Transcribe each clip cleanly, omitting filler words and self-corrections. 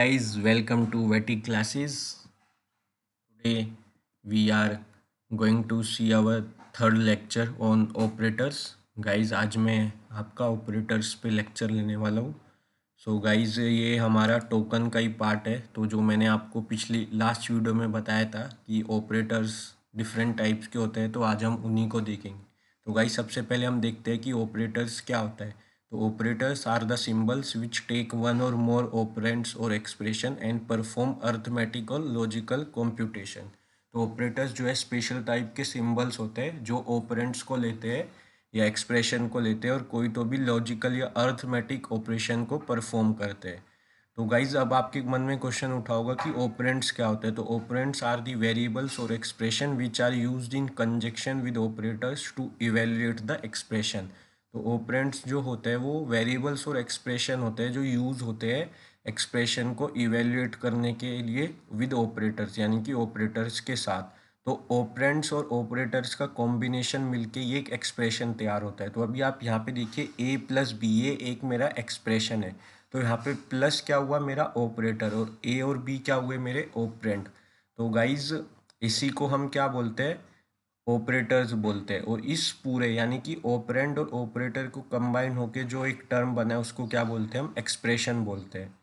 Guys, welcome to VETI classes. Today we are going to see our third lecture on operators. Guys, आज मैं आपका operators पे lecture लेने वाला हूँ. So guys, ये हमारा टोकन का ही पार्ट है. तो जो मैंने आपको पिछली लास्ट वीडियो में बताया था कि operators डिफरेंट टाइप्स के होते हैं, तो आज हम उन्हीं को देखेंगे. तो गाइस, सबसे पहले हम देखते हैं कि operators क्या होता है. तो operators are the symbols which take one or more operands or expression and perform arithmetic और logical computation. तो operators जो है स्पेशल टाइप के सिंबल्स होते हैं जो ऑपरेंड्स को लेते हैं या एक्सप्रेशन को लेते हैं और कोई तो भी लॉजिकल या अर्थमेटिक ऑपरेशन को परफॉर्म करते हैं. तो गाइज, अब आपके मन में क्वेश्चन उठा होगा कि ऑपरेंड्स क्या होते हैं. तो ऑपरेंड्स आर दी वेरिएबल्स और expression which are used in conjunction with operators to evaluate the expression. तो ऑपरेंड्स जो होते हैं वो वेरिएबल्स और एक्सप्रेशन होते हैं जो यूज़ होते हैं एक्सप्रेशन को इवेल्युएट करने के लिए विद ऑपरेटर्स, यानी कि ऑपरेटर्स के साथ. तो ऑपरेंड्स और ऑपरेटर्स का कॉम्बिनेशन मिलके ये एक एक्सप्रेशन तैयार होता है. तो अभी आप यहाँ पे देखिए a प्लस बी, ये एक मेरा एक्सप्रेशन है. तो यहाँ पे प्लस क्या हुआ, मेरा ऑपरेटर, और a और b क्या हुए, मेरे ऑपरेंड. तो गाइज, इसी को हम क्या बोलते हैं, ऑपरेटर्स बोलते हैं. और इस पूरे यानी कि ऑपरेंड और ऑपरेटर को कंबाइन होके जो एक टर्म बना है उसको क्या बोलते हैं, हम एक्सप्रेशन बोलते हैं.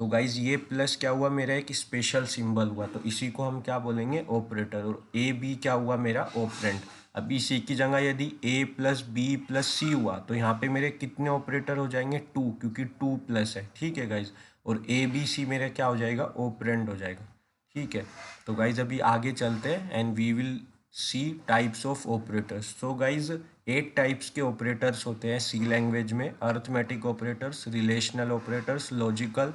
तो गाइज, ये प्लस क्या हुआ, मेरा एक स्पेशल सिंबल हुआ, तो इसी को हम क्या बोलेंगे, ऑपरेटर. और ए बी क्या हुआ, मेरा ऑपरेंड. अब इसी की जगह यदि a प्लस बी प्लस सी हुआ तो यहाँ पे मेरे कितने ऑपरेटर हो जाएंगे, टू, क्योंकि टू प्लस है. ठीक है गाइज. और ए बी सी मेरा क्या हो जाएगा, ऑपरेंड हो जाएगा. ठीक है. तो गाइज, अभी आगे चलते हैं and we will see types of operators. So guys, 8 types के ऑपरेटर्स होते हैं सी लैंग्वेज में. Arithmetic operators, relational operators, logical,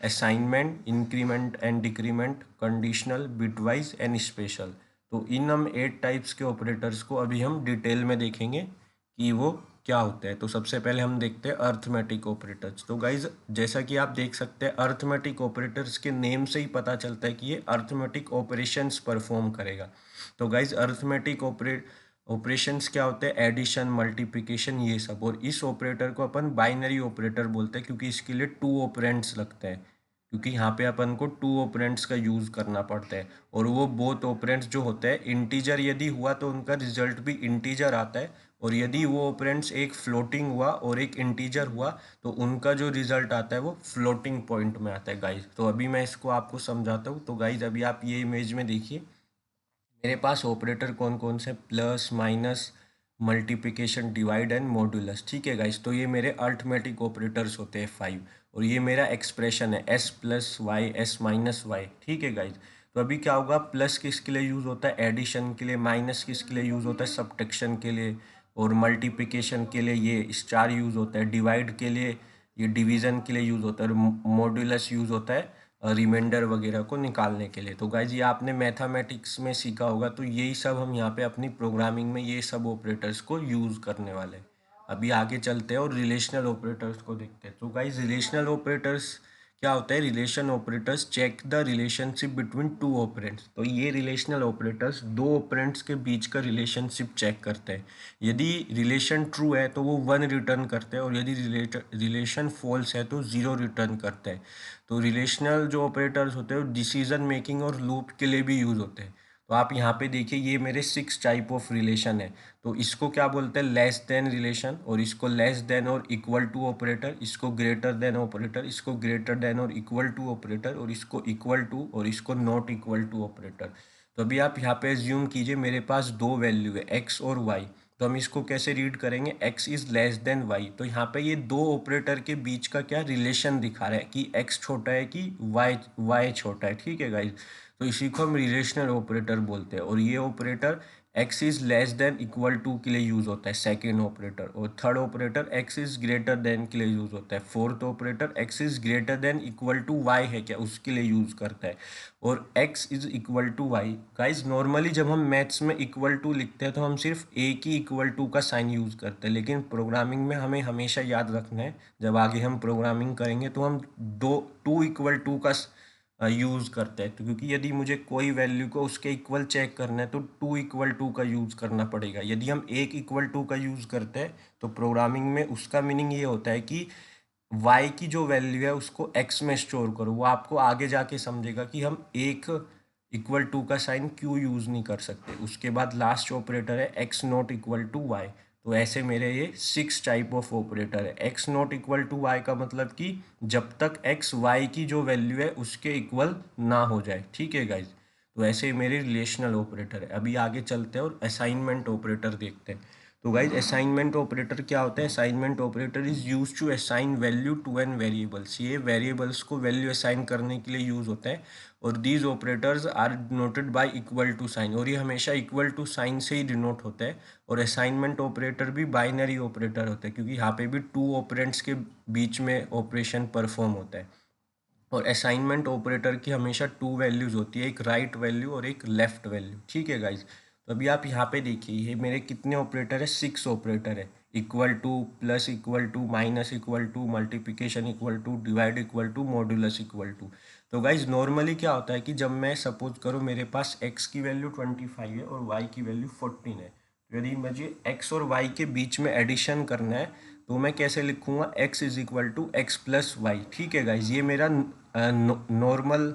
assignment, increment and decrement, conditional, bitwise and special. तो इन हम 8 टाइप्स के ऑपरेटर्स को अभी हम डिटेल में देखेंगे कि वो क्या होते हैं. तो सबसे पहले हम देखते हैं अर्थमेटिक ऑपरेटर्स. तो गाइज, जैसा कि आप देख सकते हैं, अर्थमेटिक ऑपरेटर्स के नेम से ही पता चलता है कि ये अर्थमेटिक ऑपरेशंस परफॉर्म करेगा. तो गाइज, अर्थमेटिक ऑपरेशंस क्या होते हैं, एडिशन, मल्टीप्लिकेशन, ये सब. और इस ऑपरेटर को अपन बाइनरी ऑपरेटर बोलते हैं क्योंकि इसके लिए 2 ऑपरेंड्स लगते हैं, क्योंकि यहाँ पे अपन को 2 ऑपरेंड्स का यूज़ करना पड़ता है. और वो बोथ ऑपरेंड्स जो होते हैं, इंटीजर यदि हुआ तो उनका रिजल्ट भी इंटीजर आता है, और यदि वो ऑपरेंड्स एक फ्लोटिंग हुआ और एक इंटीजर हुआ तो उनका जो रिजल्ट आता है वो फ्लोटिंग पॉइंट में आता है गाइज. तो अभी मैं इसको आपको समझाता हूँ. तो गाइज, अभी आप ये इमेज में देखिए, मेरे पास ऑपरेटर कौन कौन से, plus, minus, multiplication, divide and modulus. ठीक है गाइस. तो ये मेरे अर्थमेटिक ऑपरेटर्स होते हैं 5. और ये मेरा एक्सप्रेशन है s plus y, s minus y. ठीक है गाइस. तो अभी क्या होगा, प्लस किसके लिए यूज़ होता है, एडिशन के लिए. माइनस किसके लिए यूज़ होता है, सब्ट्रैक्शन के लिए. और मल्टीप्लिकेशन के लिए ये स्टार यूज़ होता है. डिवाइड के लिए ये डिवीज़न के लिए यूज़ होता है. और मॉड्यूलस यूज़ होता है रिमाइंडर वगैरह को निकालने के लिए. तो गाइज, ये आपने मैथमेटिक्स में सीखा होगा. तो यही सब हम यहाँ पे अपनी प्रोग्रामिंग में ये सब ऑपरेटर्स को यूज़ करने वाले हैं. अभी आगे चलते हैं और रिलेशनल ऑपरेटर्स को देखते हैं. तो गाइज, रिलेशनल ऑपरेटर्स क्या होता है, relation operators check the relationship between 2 operands. तो ये रिलेशनल ऑपरेटर्स 2 ऑपरेंड्स के बीच का रिलेशनशिप चेक करते हैं. यदि रिलेशन ट्रू है तो वो 1 रिटर्न करते हैं, और यदि रिलेशन फॉल्स है तो 0 रिटर्न करते हैं. तो रिलेशनल जो ऑपरेटर्स होते हैं वो डिसीजन मेकिंग और लूप के लिए भी यूज़ होते हैं. तो आप यहाँ पे देखिए, ये मेरे 6 टाइप ऑफ रिलेशन है. तो इसको क्या बोलते हैं, लेस देन रिलेशन. और इसको लेस देन और इक्वल टू ऑपरेटर. इसको ग्रेटर देन ऑपरेटर. इसको ग्रेटर देन और इक्वल टू ऑपरेटर. और इसको इक्वल टू, और इसको नॉट इक्वल टू ऑपरेटर. तो अभी आप यहाँ पे एज्यूम कीजिए मेरे पास 2 वैल्यू है, x और y. तो हम इसको कैसे रीड करेंगे, x is less than y. तो यहाँ पे ये 2 ऑपरेटर के बीच का क्या रिलेशन दिखा रहा है कि x छोटा है कि y छोटा है. ठीक है गाइज. तो इसी को हम रिलेशनल ऑपरेटर बोलते हैं. और ये operator x is less than equal to के लिए यूज़ होता है, सेकेंड ऑपरेटर. और third operator x is greater than के लिए यूज़ होता है. Fourth operator x is greater than equal to y है क्या, उसके लिए यूज़ करता है. और x is equal to y. Guys, normally जब हम मैथ्स में इक्वल टू लिखते हैं तो हम सिर्फ एक ही इक्वल टू का साइन यूज़ करते हैं, लेकिन प्रोग्रामिंग में हमें हमेशा याद रखना है, जब आगे हम प्रोग्रामिंग करेंगे तो हम टू इक्वल टू का यूज़ करते हैं. तो क्योंकि यदि मुझे कोई वैल्यू को उसके इक्वल चेक करना है तो 2 इक्वल टू का यूज़ करना पड़ेगा. यदि हम 1 इक्वल टू का यूज़ करते हैं तो प्रोग्रामिंग में उसका मीनिंग ये होता है कि y की जो वैल्यू है उसको x में स्टोर करो। वो आपको आगे जाके समझेगा कि हम एक इक्वल टू का साइन क्यों यूज़ नहीं कर सकते। उसके बाद लास्ट ऑपरेटर है x not equal to y. तो ऐसे मेरे ये 6 टाइप ऑफ ऑपरेटर है। x not equal to y का मतलब कि जब तक x y की जो वैल्यू है उसके इक्वल ना हो जाए। ठीक है गाइज, तो ऐसे ही मेरे रिलेशनल ऑपरेटर है। अभी आगे चलते हैं और असाइनमेंट ऑपरेटर देखते हैं। तो गाइज असाइनमेंट ऑपरेटर क्या होता है? Assignment operator is use to assign value to an variables. ये वेरिएबल्स को वैल्यू असाइन करने के लिए यूज होता है। और these operators are denoted by equal to sign, और ये हमेशा इक्वल टू साइन से ही डिनोट होता है। और असाइनमेंट ऑपरेटर भी बाइनरी ऑपरेटर होता है, क्योंकि यहाँ पे भी टू ऑपरेंड्स के बीच में ऑपरेशन परफॉर्म होता है। और असाइनमेंट ऑपरेटर की हमेशा टू वैल्यूज होती है, एक राइट वैल्यू और एक लेफ्ट वैल्यू। ठीक है गाइज, तो अभी आप यहाँ पे देखिए, ये मेरे कितने ऑपरेटर है? 6 ऑपरेटर है। Equal to, plus equal to, minus equal to, multiplication equal to, divide equal to, modulus equal to. तो गाइज नॉर्मली क्या होता है कि जब मैं सपोज करूँ मेरे पास x की वैल्यू 25 है और y की वैल्यू 14 है, तो यदि मुझे x और y के बीच में एडिशन करना है तो मैं कैसे लिखूंगा? x is equal to x plus y. ठीक है गाइज, ये मेरा नॉर्मल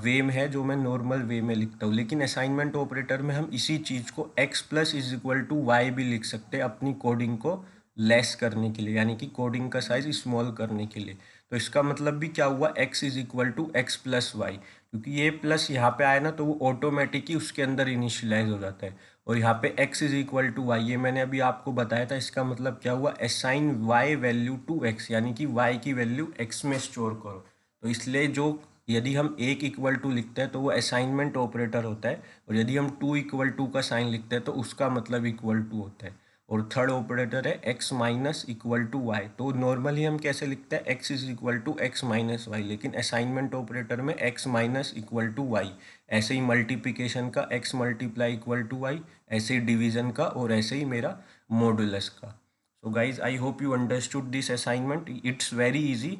वे में है, जो मैं नॉर्मल वे में लिखता हूँ। लेकिन असाइनमेंट ऑपरेटर में हम इसी चीज़ को x plus is equal to y भी लिख सकते हैं, अपनी कोडिंग को लेस करने के लिए, यानी कि कोडिंग का साइज स्मॉल करने के लिए। तो इसका मतलब भी क्या हुआ? x is equal to x plus y, क्योंकि ये प्लस यहाँ पे आया ना तो वो ऑटोमेटिक ही उसके अंदर इनिशियलाइज हो जाता है। और यहाँ पे x is equal to y, ये मैंने अभी आपको बताया था। इसका मतलब क्या हुआ? Assign y value to x, यानी कि y की वैल्यू x में स्टोर करो। तो इसलिए जो, यदि हम एक इक्वल टू लिखते हैं तो वो असाइनमेंट ऑपरेटर होता है, और यदि हम टू इक्वल टू का साइन लिखते हैं तो उसका मतलब इक्वल टू होता है। और थर्ड ऑपरेटर है x minus equal to y. तो नॉर्मली हम कैसे लिखते हैं? x is equal to x minus y, लेकिन असाइनमेंट ऑपरेटर में x minus equal to y. ऐसे ही मल्टीप्लिकेशन का x multiply equal to y, ऐसे ही डिवीजन का, और ऐसे ही मेरा मॉडुलस का। So guys I hope you understood this assignment. It's very easy,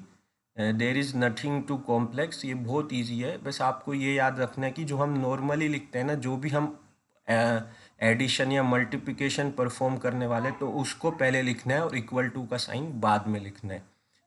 there is nothing too complex. ये बहुत ईजी है, बस आपको ये याद रखना है कि जो हम नॉर्मली लिखते हैं ना, जो भी हम एडिशन या मल्टीप्लिकेशन परफॉर्म करने वाले, तो उसको पहले लिखना है और इक्वल टू का साइन बाद में लिखना है।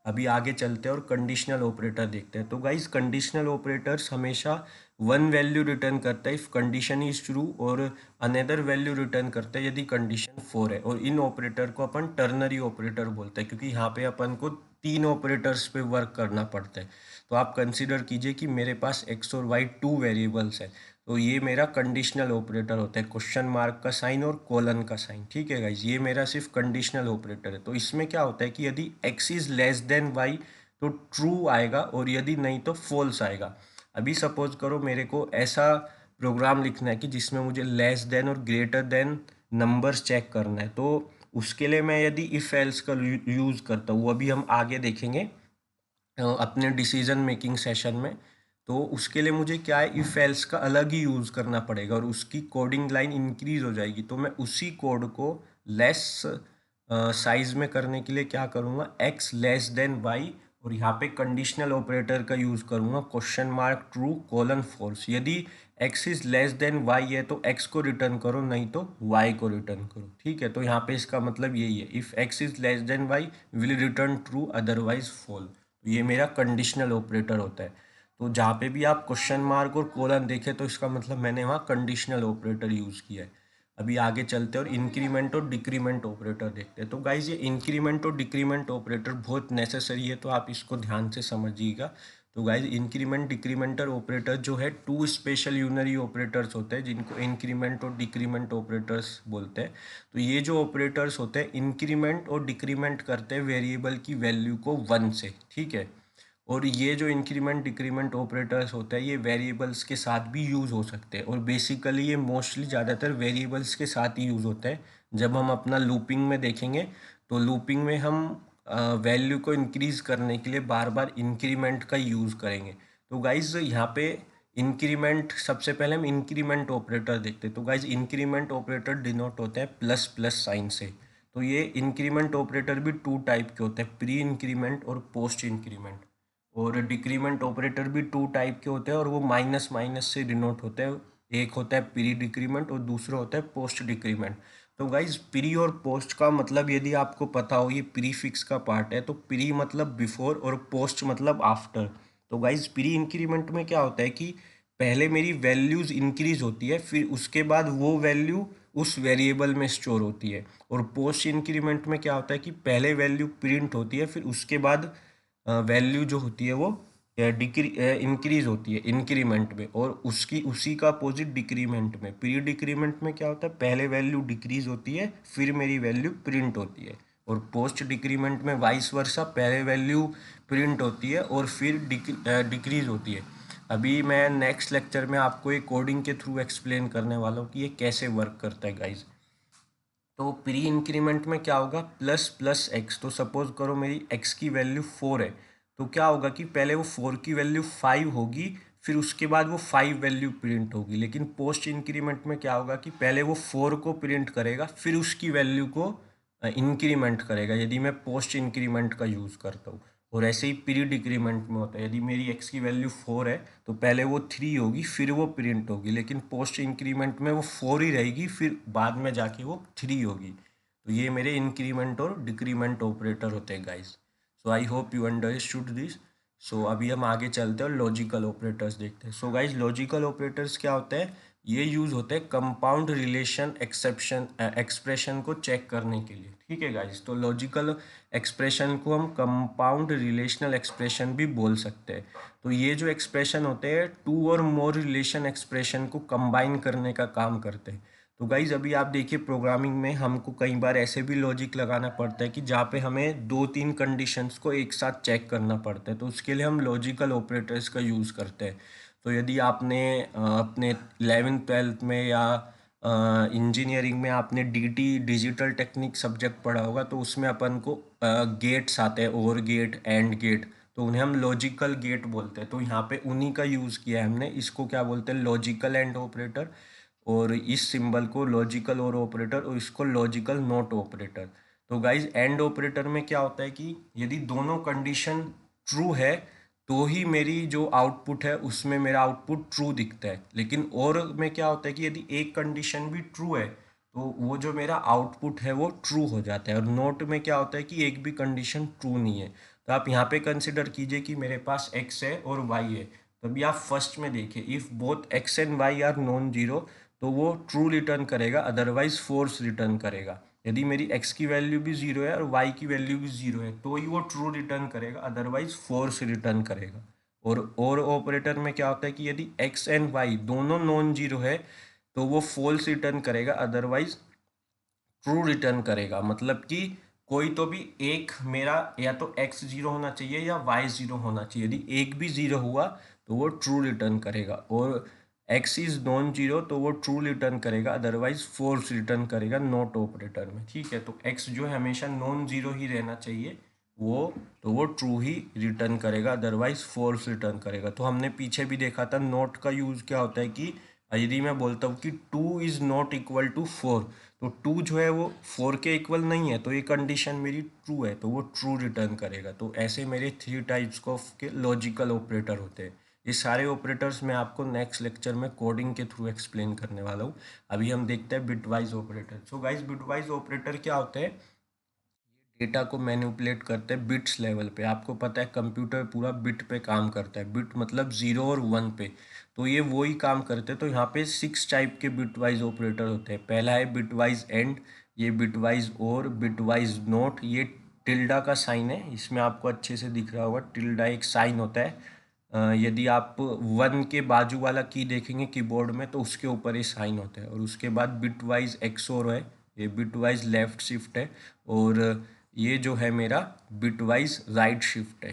अभी आगे चलते हैं और कंडीशनल ऑपरेटर देखते हैं। तो गाइज कंडीशनल ऑपरेटर्स हमेशा वन वैल्यू रिटर्न करता है इफ कंडीशन इज ट्रू, और अनदर वैल्यू रिटर्न करता है यदि कंडीशन 4 है। और इन ऑपरेटर को अपन टर्नरी ऑपरेटर बोलते हैं, क्योंकि यहाँ पे अपन को तीन ऑपरेटर्स पे वर्क करना पड़ता है। तो आप कंसिडर कीजिए कि मेरे पास x और y टू वेरिएबल्स है, तो ये मेरा कंडीशनल ऑपरेटर होता है, क्वेश्चन मार्क का साइन और कोलन का साइन। ठीक है गाइज, ये मेरा सिर्फ कंडीशनल ऑपरेटर है। तो इसमें क्या होता है कि यदि x is less than y तो ट्रू आएगा, और यदि नहीं तो फॉल्स आएगा। अभी सपोज करो मेरे को ऐसा प्रोग्राम लिखना है कि जिसमें मुझे लेस देन और ग्रेटर देन नंबर्स चेक करना है, तो उसके लिए मैं यदि इफ एल्स का यूज़ करता हूँ, वो अभी हम आगे देखेंगे अपने डिसीजन मेकिंग सेशन में। तो उसके लिए मुझे क्या है, इफ एल्स का अलग ही यूज़ करना पड़ेगा, और उसकी कोडिंग लाइन इंक्रीज हो जाएगी। तो मैं उसी कोड को लेस साइज में करने के लिए क्या करूँगा? x लेस देन वाई, और यहाँ पे कंडीशनल ऑपरेटर का यूज़ करूँगा, question mark true colon false. यदि x is less than y है तो x को रिटर्न करो, नहीं तो y को रिटर्न करो। ठीक है, तो यहाँ पे इसका मतलब यही है, if x is less than y will return true, otherwise fall. ये मेरा कंडीशनल ऑपरेटर होता है। तो जहाँ पे भी आप क्वेश्चन मार्क और कोलन देखें तो इसका मतलब मैंने वहाँ कंडीशनल ऑपरेटर यूज़ किया है। अभी आगे चलते हैं और इंक्रीमेंट और डिक्रीमेंट ऑपरेटर देखते हैं। तो गाइज ये इंक्रीमेंट और डिक्रीमेंट ऑपरेटर बहुत नेसेसरी है, तो आप इसको ध्यान से समझिएगा। तो गाइज इंक्रीमेंट डिक्रीमेंटर ऑपरेटर जो है टू स्पेशल यूनरी ऑपरेटर्स होते हैं, जिनको इंक्रीमेंट और डिक्रीमेंट ऑपरेटर्स बोलते हैं। तो ये जो ऑपरेटर्स होते हैं इंक्रीमेंट और डिक्रीमेंट करते हैं वेरिएबल की वैल्यू को 1 से। ठीक है, और ये जो इंक्रीमेंट डिक्रीमेंट ऑपरेटर्स होता है ये वेरिएबल्स के साथ भी यूज़ हो सकते हैं, और बेसिकली ये मोस्टली ज़्यादातर वेरिएबल्स के साथ ही यूज़ होता है। जब हम अपना लूपिंग में देखेंगे तो लूपिंग में हम वैल्यू को इंक्रीज़ करने के लिए बार बार इंक्रीमेंट का यूज़ करेंगे। तो गाइज यहाँ पे इंक्रीमेंट, सबसे पहले हम इंक्रीमेंट ऑपरेटर देखते हैं। तो गाइज इंक्रीमेंट ऑपरेटर डिनोट होता है प्लस प्लस साइन से। तो ये इंक्रीमेंट ऑपरेटर भी टू टाइप के होते हैं, प्री इंक्रीमेंट और पोस्ट इंक्रीमेंट। और डिक्रीमेंट ऑपरेटर भी टू टाइप के होते हैं, और वो माइनस माइनस से डिनोट होते हैं। एक होता है प्री डिक्रीमेंट और दूसरा होता है पोस्ट डिक्रीमेंट। तो गाइज प्री और पोस्ट का मतलब यदि आपको पता हो, ये प्रीफिक्स का पार्ट है, तो प्री मतलब बिफोर और पोस्ट मतलब आफ्टर। तो गाइज प्री इंक्रीमेंट में क्या होता है कि पहले मेरी वैल्यूज इंक्रीज होती है, फिर उसके बाद वो वैल्यू उस वेरिएबल में स्टोर होती है। और पोस्ट इंक्रीमेंट में क्या होता है कि पहले वैल्यू प्रिंट होती है, फिर उसके बाद वैल्यू जो होती है वो इंक्रीज होती है इंक्रीमेंट में, और उसकी उसी का अपोजिट डिक्रीमेंट में। प्री डिक्रीमेंट में क्या होता है, पहले वैल्यू डिक्रीज होती है, फिर मेरी वैल्यू प्रिंट होती है। और पोस्ट डिक्रीमेंट में वाइस वर्सा, पहले वैल्यू प्रिंट होती है और फिर डिक्रीज होती है। अभी मैं नेक्स्ट लेक्चर में आपको एक कोडिंग के थ्रू एक्सप्लेन करने वाला हूँ कि ये कैसे वर्क करता है गाइज। तो प्री इंक्रीमेंट में क्या होगा, प्लस प्लस एक्स। तो सपोज करो मेरी एक्स की वैल्यू 4 है, तो क्या होगा कि पहले वो 4 की वैल्यू 5 होगी, फिर उसके बाद वो 5 वैल्यू प्रिंट होगी। लेकिन पोस्ट इंक्रीमेंट में क्या होगा कि पहले वो 4 को प्रिंट करेगा, फिर उसकी वैल्यू को इंक्रीमेंट करेगा, यदि मैं पोस्ट इंक्रीमेंट का यूज़ करता हूँ। और ऐसे ही प्री डिक्रीमेंट में होता है, यदि मेरी एक्स की वैल्यू 4 है तो पहले वो 3 होगी, फिर वो प्रिंट होगी। लेकिन पोस्ट इंक्रीमेंट में वो 4 ही रहेगी, फिर बाद में जाके वो 3 होगी। तो ये मेरे इंक्रीमेंट और डिक्रीमेंट ऑपरेटर होते हैं guys. So I hope you understood this. So अभी हम आगे चलते हैं और लॉजिकल ऑपरेटर्स देखते हैं। सो गाइस लॉजिकल ऑपरेटर्स क्या होते हैं, ये यूज़ होते हैं कंपाउंड रिलेशन एक्सेप्शन एक्सप्रेशन को चेक करने के लिए। ठीक है गाइस, तो लॉजिकल एक्सप्रेशन को हम कंपाउंड रिलेशनल एक्सप्रेशन भी बोल सकते हैं। तो ये जो एक्सप्रेशन होते हैं, टू और मोर रिलेशन एक्सप्रेशन को कंबाइन करने का काम करते हैं। तो गाइज अभी आप देखिए, प्रोग्रामिंग में हमको कई बार ऐसे भी लॉजिक लगाना पड़ता है कि जहाँ पे हमें 2-3 कंडीशंस को एक साथ चेक करना पड़ता है, तो उसके लिए हम लॉजिकल ऑपरेटर्स का यूज़ करते हैं। तो यदि आपने अपने 11th-12th में या इंजीनियरिंग में आपने डीटी डिजिटल टेक्निक सब्जेक्ट पढ़ा होगा, तो उसमें अपन को गेट्स आते हैं, और गेट, एंड गेट, तो उन्हें हम लॉजिकल गेट बोलते हैं। तो यहाँ पे उन्हीं का यूज़ किया है हमने। इसको क्या बोलते हैं, लॉजिकल एंड ऑपरेटर, और इस सिंबल को लॉजिकल और ऑपरेटर, और इसको लॉजिकल नॉट ऑपरेटर। तो गाइज एंड ऑपरेटर में क्या होता है कि यदि दोनों कंडीशन ट्रू है तो ही मेरी जो आउटपुट है उसमें मेरा आउटपुट ट्रू दिखता है। लेकिन और में क्या होता है कि यदि एक कंडीशन भी ट्रू है तो वो जो मेरा आउटपुट है वो ट्रू हो जाता है। और नोट में क्या होता है कि एक भी कंडीशन ट्रू नहीं है। तो आप यहाँ पे कंसिडर कीजिए कि मेरे पास x है और y है, तभी आप फर्स्ट में देखिए, if both x and y are non zero, तो वो ट्रू रिटर्न करेगा, अदरवाइज फोर्स रिटर्न करेगा। यदि मेरी x की वैल्यू भी जीरो है और y की वैल्यू भी जीरो है तो ही वो ट्रू रिटर्न करेगा, अदरवाइज फोर्स रिटर्न करेगा। और ऑपरेटर में क्या होता है कि यदि x एंड y दोनों नॉन जीरो है तो वो फॉल्स रिटर्न करेगा, अदरवाइज ट्रू रिटर्न करेगा। मतलब कि कोई तो भी एक मेरा, या तो x जीरो होना चाहिए या y जीरो होना चाहिए। यदि एक भी जीरो हुआ तो वो ट्रू रिटर्न करेगा, और x इज नॉन जीरो तो वो ट्रू रिटर्न करेगा, अदरवाइज फॉल्स रिटर्न करेगा नॉट ऑपरेटर में। ठीक है, तो x जो है हमेशा नॉन जीरो ही रहना चाहिए, वो ट्रू ही रिटर्न करेगा, अदरवाइज फॉल्स रिटर्न करेगा। तो हमने पीछे भी देखा था, नॉट का यूज़ क्या होता है कि यदि मैं बोलता हूँ कि 2 इज़ नॉट इक्वल टू 4, तो 2 जो है वो 4 के इक्वल नहीं है, तो ये कंडीशन मेरी ट्रू है, तो वो ट्रू रिटर्न करेगा। तो ऐसे मेरे 3 टाइप्स के लॉजिकल ऑपरेटर होते हैं। ये सारे ऑपरेटर्स मैं आपको नेक्स्ट लेक्चर में कोडिंग के थ्रू एक्सप्लेन करने वाला हूँ। अभी हम देखते हैं bitwise operator. So guys bitwise operator क्या होते हैं, डेटा को मैनिपुलेट करते हैं बिट्स लेवल पे। आपको पता है कंप्यूटर पूरा बिट पे काम करता है, बिट मतलब 0 और 1 पे, तो ये वही काम करते हैं। तो यहाँ पे 6 टाइप के बिटवाइज ऑपरेटर होते हैं। पहला है बिटवाइज एंड, ये बिटवाइज और, बिटवाइज नोट, ये टिल्डा का साइन है, इसमें आपको अच्छे से दिख रहा होगा, टिल्डा एक साइन होता है। यदि आप 1 के बाजू वाला की देखेंगे कीबोर्ड में तो उसके ऊपर ये साइन होता है। और उसके बाद बिटवाइज एक्सओर है, ये बिटवाइज लेफ्ट शिफ्ट है, और ये जो है मेरा बिटवाइज राइट शिफ्ट है।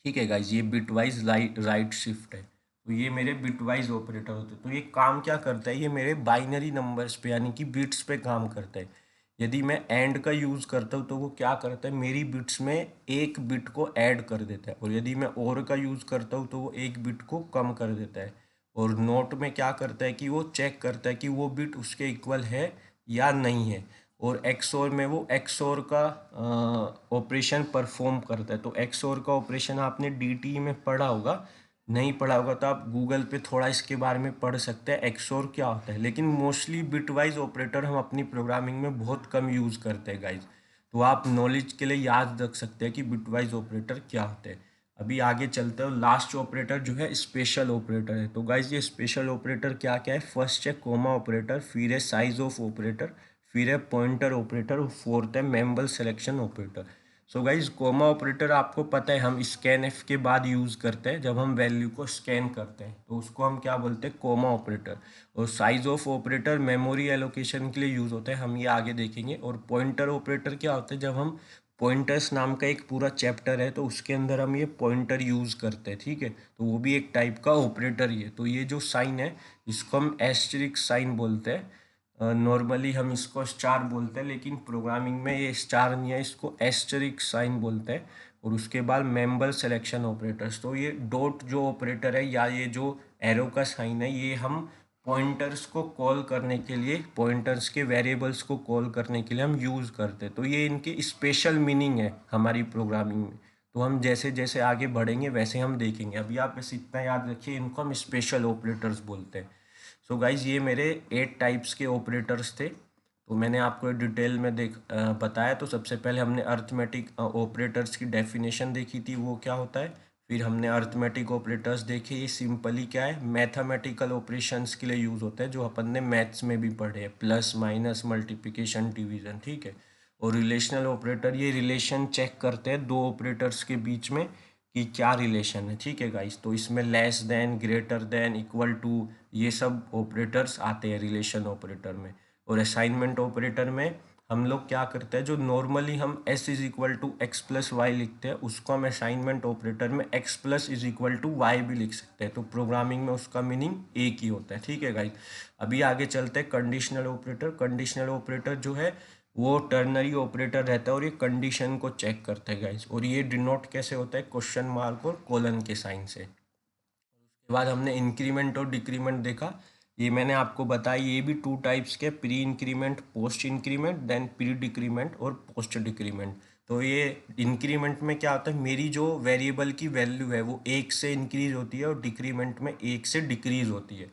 ठीक है गाइज, ये बिटवाइज राइट शिफ्ट है। तो ये मेरे बिटवाइज ऑपरेटर होते हैं। तो ये काम क्या करता है, ये मेरे बाइनरी नंबर्स पे यानी कि बिट्स पे काम करता है। यदि मैं एंड का यूज़ करता हूँ तो वो क्या करता है, मेरी बिट्स में एक बिट को ऐड कर देता है। और यदि मैं और का यूज़ करता हूँ तो वो एक बिट को कम कर देता है। और नोट में क्या करता है कि वो चेक करता है कि वो बिट उसके इक्वल है या नहीं है। और एक्सओर में वो एक्सओर का ऑपरेशन परफॉर्म करता है। तो एक्सओर का ऑपरेशन आपने डीटी में पढ़ा होगा, नहीं पढ़ा होगा तो आप गूगल पे थोड़ा इसके बारे में पढ़ सकते हैं एक्सोर क्या होता है, लेकिन मोस्टली बिटवाइज ऑपरेटर हम अपनी प्रोग्रामिंग में बहुत कम यूज़ करते हैं गाइज। तो आप नॉलेज के लिए याद रख सकते हैं कि बिटवाइज ऑपरेटर क्या होते हैं। अभी आगे चलते हैं। लास्ट ऑपरेटर जो है स्पेशल ऑपरेटर है। तो गाइज ये स्पेशल ऑपरेटर क्या क्या है? फर्स्ट है कोमा ऑपरेटर, फिर है साइज ऑफ ऑपरेटर, फिर है पॉइंटर ऑपरेटर और फोर्थ है member selection operator. So guys comma operator आपको पता है हम स्कैन एफ के बाद यूज़ करते हैं, जब हम वैल्यू को स्कैन करते हैं तो उसको हम क्या बोलते हैं? Comma operator. और size of operator memory allocation के लिए यूज़ होता है, हम ये आगे देखेंगे। और पॉइंटर ऑपरेटर क्या होता है? जब हम पॉइंटर्स नाम का एक पूरा चैप्टर है तो उसके अंदर हम ये पॉइंटर यूज़ करते हैं, ठीक है। तो वो भी एक टाइप का ऑपरेटर ही है। तो ये जो साइन है इसको हम एस्टेरिक साइन बोलते हैं। नॉर्मली हम इसको स्टार बोलते हैं, लेकिन प्रोग्रामिंग में ये स्टार नहीं है, इसको एस्टेरिक साइन बोलते हैं। और उसके बाद मेंबल सिलेक्शन ऑपरेटर्स। तो ये डॉट जो ऑपरेटर है या ये जो एरो का साइन है, ये हम पॉइंटर्स को कॉल करने के लिए, पॉइंटर्स के वेरिएबल्स को कॉल करने के लिए हम यूज़ करते हैं। तो ये इनके स्पेशल मीनिंग है हमारी प्रोग्रामिंग में। तो हम जैसे जैसे आगे बढ़ेंगे वैसे हम देखेंगे। अभी आप बस इतना याद रखिए, इनको हम स्पेशल ऑपरेटर्स बोलते हैं। सो गाइज ये मेरे 8 टाइप्स के ऑपरेटर्स थे। तो मैंने आपको डिटेल में बताया। तो सबसे पहले हमने अर्थमेटिक ऑपरेटर्स की डेफिनेशन देखी थी, वो क्या होता है। फिर हमने अर्थमेटिक ऑपरेटर्स देखे, ये सिंपली क्या है, मैथमेटिकल ऑपरेशंस के लिए यूज़ होते हैं, जो अपन ने मैथ्स में भी पढ़े हैं, प्लस माइनस मल्टीप्लिकेशन डिवीज़न, ठीक है। और रिलेशनल ऑपरेटर, ये रिलेशन चेक करते हैं दो ऑपरेटर्स के बीच में कि क्या रिलेशन है, ठीक है गाइस। तो इसमें less than, greater than, equal to, ये सब ऑपरेटर्स आते हैं रिलेशन ऑपरेटर में। और असाइनमेंट ऑपरेटर में हम लोग क्या करते हैं, जो नॉर्मली हम s is equal to x plus y लिखते हैं, उसको हम असाइनमेंट ऑपरेटर में x plus is equal to y भी लिख सकते हैं। तो प्रोग्रामिंग में उसका मीनिंग एक ही होता है, ठीक है गाइस। अभी आगे चलते हैं कंडीशनल ऑपरेटर। कंडीशनल ऑपरेटर जो है वो टर्नरी ऑपरेटर रहता है और ये कंडीशन को चेक करता है गाइस। और ये डिनोट कैसे होता है? क्वेश्चन मार्क और कोलन के साइन से। उसके बाद हमने इंक्रीमेंट और डिक्रीमेंट देखा। ये मैंने आपको बताया, ये भी 2 टाइप्स के, pre increment, post increment, then pre decrement और पोस्ट डिक्रीमेंट। तो ये इंक्रीमेंट में क्या होता है, मेरी जो वेरिएबल की वैल्यू है वो 1 से इंक्रीज होती है और डिक्रीमेंट में 1 से डिक्रीज होती है।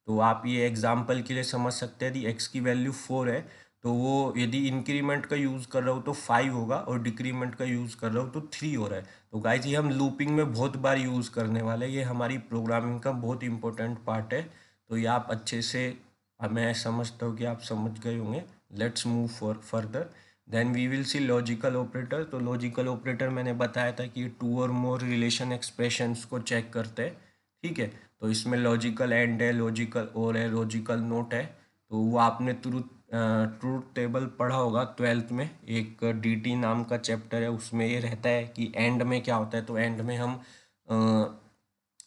तो आप ये एग्जाम्पल के लिए समझ सकते हैं, यदि एक्स की वैल्यू 4 है तो वो यदि इंक्रीमेंट का यूज़ कर रहा हो तो 5 होगा, और डिक्रीमेंट का यूज़ कर रहा हो तो 3 हो रहा है। तो गाइज ये हम लूपिंग में बहुत बार यूज़ करने वाले हैं, ये हमारी प्रोग्रामिंग का बहुत इंपॉर्टेंट पार्ट है। तो ये आप अच्छे से, मैं समझता हूँ कि आप समझ गए होंगे। Let's move further. Then we will see logical operator. तो लॉजिकल ऑपरेटर मैंने बताया था कि 2 और मोर रिलेशन एक्सप्रेशंस को चेक करते हैं, ठीक है। तो इसमें लॉजिकल एंड है, लॉजिकल और है, लॉजिकल नोट है। तो वो आपने ट्रूथ टेबल पढ़ा होगा 12th में, एक डीटी नाम का चैप्टर है, उसमें ये रहता है कि एंड में क्या होता है। तो एंड में हम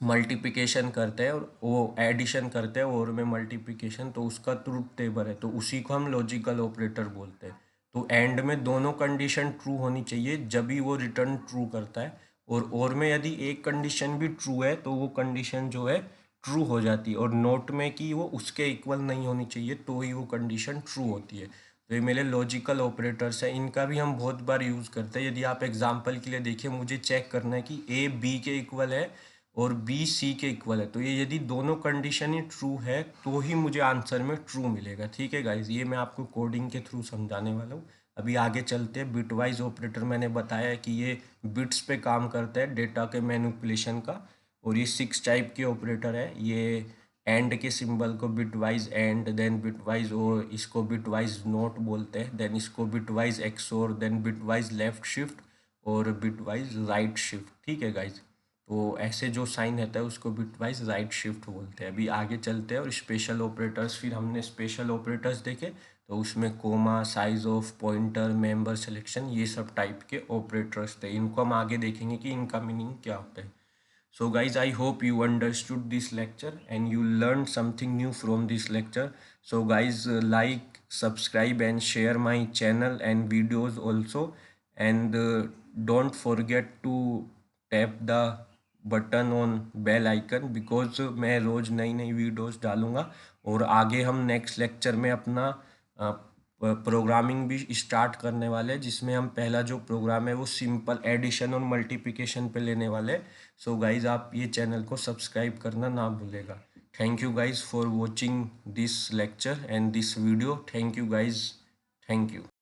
मल्टीप्लिकेशन करते हैं और वो एडिशन करते हैं, और में मल्टीप्लिकेशन, तो उसका ट्रूथ टेबल है, तो उसी को हम लॉजिकल ऑपरेटर बोलते हैं। तो एंड में दोनों कंडीशन ट्रू होनी चाहिए जब भी वो रिटर्न ट्रू करता है। और में यदि एक कंडीशन भी ट्रू है तो वो कंडीशन जो है ट्रू हो जाती है। और नोट में कि वो उसके इक्वल नहीं होनी चाहिए तो ही वो कंडीशन ट्रू होती है। तो ये मेरे लॉजिकल ऑपरेटर्स हैं, इनका भी हम बहुत बार यूज़ करते हैं। यदि आप एग्जांपल के लिए देखिए, मुझे चेक करना है कि ए बी के इक्वल है और बी सी के इक्वल है, तो ये यदि दोनों कंडीशन ही ट्रू है तो ही मुझे आंसर में ट्रू मिलेगा, ठीक है गाइज। ये मैं आपको कोडिंग के थ्रू समझाने वाला हूँ। अभी आगे चलते हैं। बिटवाइज ऑपरेटर मैंने बताया कि ये बिट्स पे काम करता है, डेटा के मैनिपुलेशन का। और ये 6 टाइप के ऑपरेटर है। ये एंड के सिंबल को बिटवाइज एंड, देन बिटवाइज, और इसको बिटवाइज नोट बोलते हैं, देन इसको bitwise XOR, then bitwise left shift और बिटवाइज राइट शिफ्ट, ठीक है गाइज। तो ऐसे जो साइन रहता है उसको बिटवाइज राइट शिफ्ट बोलते हैं। अभी आगे चलते हैं और स्पेशल ऑपरेटर्स, फिर हमने स्पेशल ऑपरेटर्स देखे। तो उसमें comma, size of, pointer, member selection, ये सब टाइप के ऑपरेटर्स थे। इनको हम आगे देखेंगे कि इनका मीनिंग क्या होता है। So guys, I hope you understood this lecture and you learned something new from this lecture. So guys, like, subscribe and share my channel and videos also. And don't forget to tap the button on bell icon, because मैं रोज़ नई नई videos डालूँगा। और आगे हम next lecture में अपना प्रोग्रामिंग भी स्टार्ट करने वाले हैं, जिसमें हम पहला जो प्रोग्राम है वो सिंपल एडिशन और मल्टीप्लिकेशन पे लेने वाले। सो गाइज आप ये चैनल को सब्सक्राइब करना ना भूलेगा। Thank you guys for watching this lecture and this video. Thank you guys, thank you.